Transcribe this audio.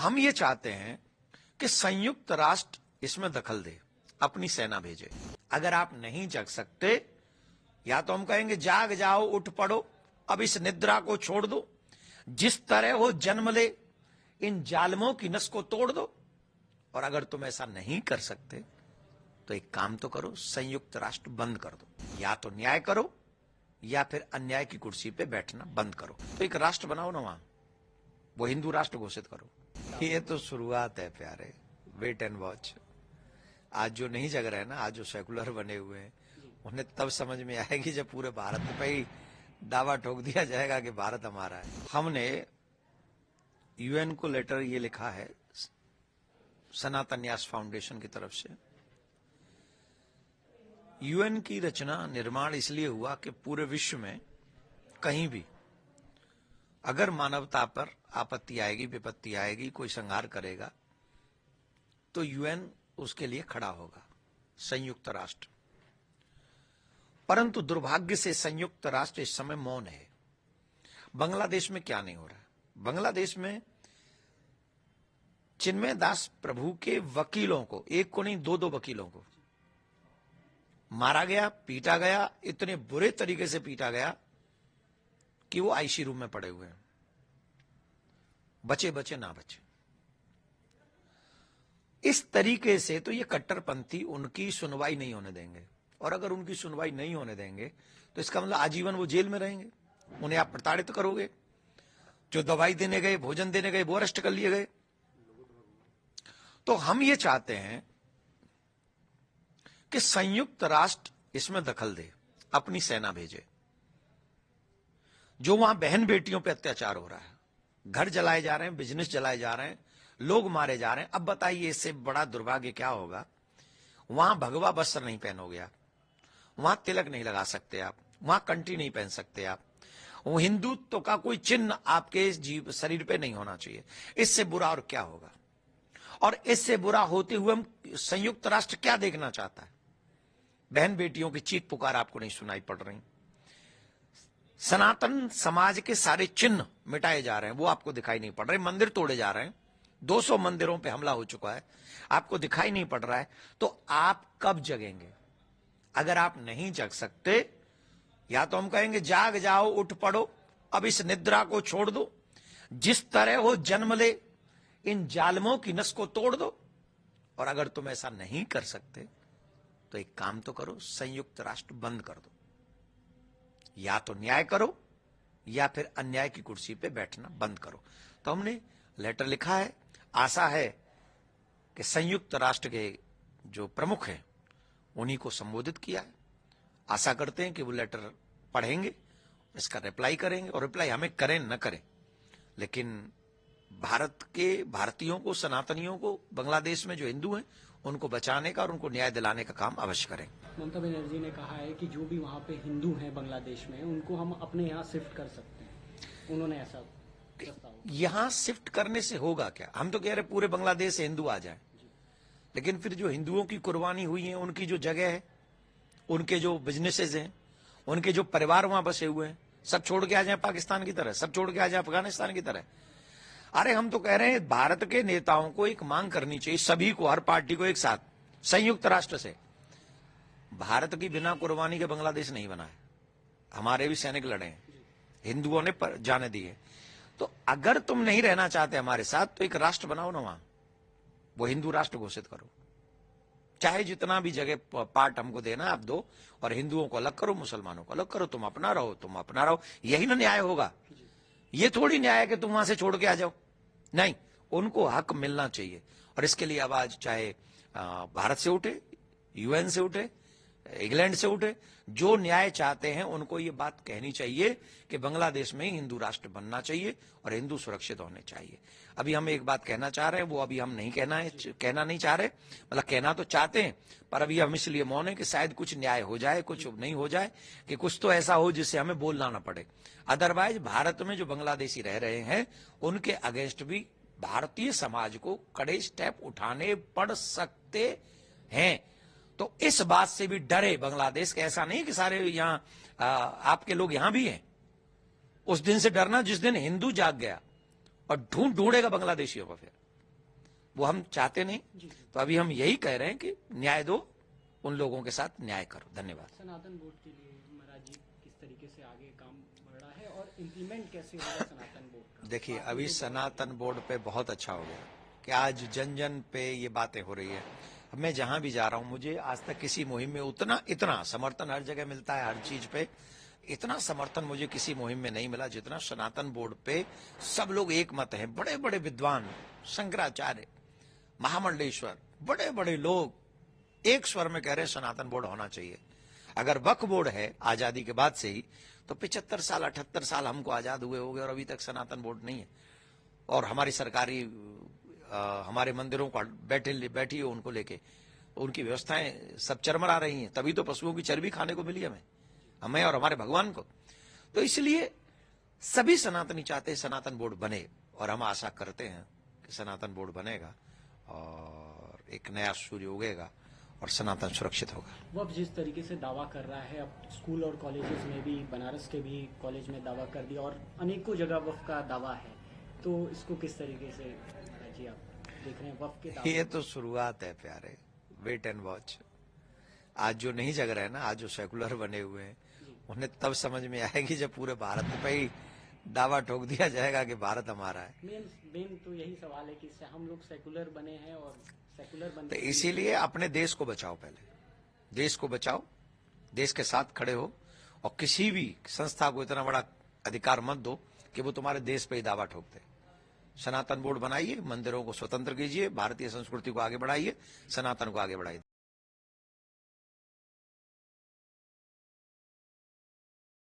हम ये चाहते हैं कि संयुक्त राष्ट्र इसमें दखल दे, अपनी सेना भेजे। अगर आप नहीं जग सकते, या तो हम कहेंगे जाग जाओ, उठ पड़ो, अब इस निद्रा को छोड़ दो, जिस तरह हो जन्म ले, इन जालमों की नस को तोड़ दो। और अगर तुम ऐसा नहीं कर सकते तो एक काम तो करो, संयुक्त राष्ट्र बंद कर दो। या तो न्याय करो या फिर अन्याय की कुर्सी पे बैठना बंद करो। तो एक राष्ट्र बनाओ ना वहां, वो हिंदू राष्ट्र घोषित करो। ये तो शुरुआत है प्यारे, वेट एंड वॉच। आज जो नहीं जग रहे हैं ना, आज जो सेकुलर बने हुए हैं, उन्हें तब समझ में आएगी जब पूरे भारत पे ही दावा ठोक दिया जाएगा कि भारत हमारा है। हमने यूएन को लेटर ये लिखा है सनातन न्यास फाउंडेशन की तरफ से। यूएन की रचना, निर्माण इसलिए हुआ कि पूरे विश्व में कहीं भी अगर मानवता पर आपत्ति आएगी, विपत्ति आएगी, कोई संहार करेगा, तो यूएन उसके लिए खड़ा होगा, संयुक्त राष्ट्र। परंतु दुर्भाग्य से संयुक्त राष्ट्र इस समय मौन है। बांग्लादेश में क्या नहीं हो रहा है? बांग्लादेश में चिन्मय दास प्रभु के वकीलों को, एक को नहीं दो वकीलों को मारा गया, पीटा गया, इतने बुरे तरीके से पीटा गया कि वो आईसी रूम में पड़े हुए हैं, बचे बचे ना बचे। इस तरीके से तो ये कट्टरपंथी उनकी सुनवाई नहीं होने देंगे, और अगर उनकी सुनवाई नहीं होने देंगे तो इसका मतलब आजीवन वो जेल में रहेंगे। उन्हें आप प्रताड़ित करोगे, जो दवाई देने गए, भोजन देने गए, वो अरेस्ट कर लिए गए। तो हम ये चाहते हैं कि संयुक्त राष्ट्र इसमें दखल दे, अपनी सेना भेजे। जो वहां बहन बेटियों पे अत्याचार हो रहा है, घर जलाए जा रहे हैं, बिजनेस जलाए जा रहे हैं, लोग मारे जा रहे हैं। अब बताइए इससे बड़ा दुर्भाग्य क्या होगा? वहां भगवा वस्त्र नहीं पहनोगे आप, वहां तिलक नहीं लगा सकते आप, वहां कंठी नहीं पहन सकते आप, वो हिंदुत्व का कोई चिन्ह आपके जीव शरीर पे नहीं होना चाहिए। इससे बुरा और क्या होगा? और इससे बुरा होते हुए हम संयुक्त राष्ट्र क्या देखना चाहता है? बहन बेटियों की चीख पुकार आपको नहीं सुनाई पड़ रही? सनातन समाज के सारे चिन्ह मिटाए जा रहे हैं, वो आपको दिखाई नहीं पड़ रहे। मंदिर तोड़े जा रहे हैं, 200 मंदिरों पे हमला हो चुका है, आपको दिखाई नहीं पड़ रहा है। तो आप कब जगेंगे? अगर आप नहीं जग सकते, या तो हम कहेंगे जाग जाओ, उठ पड़ो, अब इस निद्रा को छोड़ दो, जिस तरह हो जन्म ले, इन जालमों की नस को तोड़ दो। और अगर तुम ऐसा नहीं कर सकते तो एक काम तो करो, संयुक्त राष्ट्र बंद कर दो। या तो न्याय करो या फिर अन्याय की कुर्सी पे बैठना बंद करो। तो हमने लेटर लिखा है, आशा है कि संयुक्त राष्ट्र के जो प्रमुख हैं उन्हीं को संबोधित किया है। आशा करते हैं कि वो लेटर पढ़ेंगे, इसका रिप्लाई करेंगे, और रिप्लाई हमें करें न करें, लेकिन भारत के भारतीयों को, सनातनियों को, बांग्लादेश में जो हिंदू हैं उनको बचाने का और उनको न्याय दिलाने का काम अवश्य करें। ममता बनर्जी ने कहा है कि जो भी वहाँ पे हिंदू हैं बांग्लादेश में, उनको हम अपने यहाँ शिफ्ट कर सकते हैं। उन्होंने ऐसा प्रस्ताव। यहां शिफ्ट करने से होगा क्या? हम तो कह रहे पूरे बांग्लादेश से हिंदू आ जाए, लेकिन फिर जो हिंदुओं की कुर्बानी हुई है, उनकी जो जगह है, उनके जो बिजनेसेस हैं, उनके जो परिवार वहां बसे हुए हैं, सब छोड़ के आ जाए पाकिस्तान की तरह, सब छोड़ के आ जाए अफगानिस्तान की तरह। अरे हम तो कह रहे हैं भारत के नेताओं को एक मांग करनी चाहिए, सभी को, हर पार्टी को एक साथ, संयुक्त राष्ट्र से। भारत की बिना कुर्बानी के बांग्लादेश नहीं बना है, हमारे भी सैनिक लड़े हैं, हिंदुओं ने जाने दी है। तो अगर तुम नहीं रहना चाहते हमारे साथ, तो एक राष्ट्र बनाओ ना वहां, वो हिंदू राष्ट्र घोषित करो। चाहे जितना भी जगह पार्ट हमको देना आप दो, और हिंदुओं को अलग करो, मुसलमानों को अलग करो, तुम अपना रहो, तुम अपना रहो। यही ना न्याय होगा। ये थोड़ी न्याय है कि तुम वहां से छोड़ के आ जाओ। नहीं, उनको हक मिलना चाहिए, और इसके लिए आवाज चाहे भारत से उठे, यूएन से उठे, इंग्लैंड से उठे, जो न्याय चाहते हैं उनको ये बात कहनी चाहिए कि बांग्लादेश में हिंदू राष्ट्र बनना चाहिए और हिंदू सुरक्षित होने चाहिए। अभी हम एक बात कहना चाह रहे हैं, वो अभी हम नहीं कहना नहीं चाह रहे, मतलब कहना तो चाहते हैं, पर अभी हम इसलिए मौन है कि शायद कुछ न्याय हो जाए, कुछ नहीं हो जाए, कि कुछ तो ऐसा हो जिससे हमें बोलना ना पड़े। अदरवाइज भारत में जो बांग्लादेशी रह रहे हैं, उनके अगेंस्ट भी भारतीय समाज को कड़े स्टेप उठाने पड़ सकते हैं। तो इस बात से भी डरे बांग्लादेश के। ऐसा नहीं कि सारे यहाँ आपके लोग यहां भी हैं। उस दिन से डरना जिस दिन हिंदू जाग गया और ढूंढेगा बांग्लादेशियों को। फिर वो हम चाहते नहीं। जी। तो अभी हम यही कह रहे हैं कि न्याय दो, उन लोगों के साथ न्याय करो। धन्यवाद। सनातन बोर्ड के लिए महाराज जी किस तरीके से आगे काम बढ़ रहा है और इम्प्लीमेंट कैसे होगा सनातन बोर्ड का? देखिए, अभी सनातन बोर्ड पे बहुत अच्छा हो गया कि आज जन जन पे ये बातें हो रही है। अब मैं जहां भी जा रहा हूं, मुझे आज तक किसी मुहिम में इतना समर्थन हर जगह मिलता है, हर चीज पे इतना समर्थन मुझे किसी मुहिम में नहीं मिला जितना सनातन बोर्ड पे। सब लोग एक मत हैं, बड़े बड़े विद्वान, शंकराचार्य, महामंडलेश्वर, बड़े बड़े लोग एक स्वर में कह रहे हैं सनातन बोर्ड होना चाहिए। अगर वक्फ बोर्ड है आजादी के बाद से ही, तो 75 साल 78 साल हमको आजाद हुए हो गए और अभी तक सनातन बोर्ड नहीं है। और हमारी सरकारी हमारे मंदिरों को बैठी हो उनको लेके, उनकी व्यवस्थाएं सब चरमरा रही हैं। तभी तो पशुओं की चर्बी खाने को मिली हमें और हमारे भगवान को। तो इसलिए सभी सनातनी चाहते हैं सनातन बोर्ड बने, और हम आशा करते हैं कि सनातन बोर्ड बनेगा और एक नया सूर्य उगेगा और सनातन सुरक्षित होगा। वह जिस तरीके से दावा कर रहा है, अब स्कूल और कॉलेजेस में भी, बनारस के भी कॉलेज में दावा कर दिया और अनेकों जगह वफ का दावा है, तो इसको किस तरीके से महाराज जी आप देख रहे हैं वफ के दावे? ये तो शुरुआत है प्यारे, वेट एंड वॉच। आज जो नहीं जग रहे हैं ना, आज जो सेकुलर बने हुए हैं, उन्हें तब समझ में आएगी जब पूरे भारत पे ही दावा ठोक दिया जाएगा कि भारत हमारा है। मेन तो यही सवाल है कि हम लोग सेकुलर बने हैं और सेकुलर तो बनते इसीलिए अपने देश को बचाओ, पहले देश को बचाओ, देश के साथ खड़े हो, और किसी भी संस्था को इतना बड़ा अधिकार मत दो कि वो तुम्हारे देश पे ही दावा ठोक दे। सनातन बोर्ड बनाइए, मंदिरों को स्वतंत्र कीजिए, भारतीय संस्कृति को आगे बढ़ाइए, सनातन को आगे बढ़ाइए।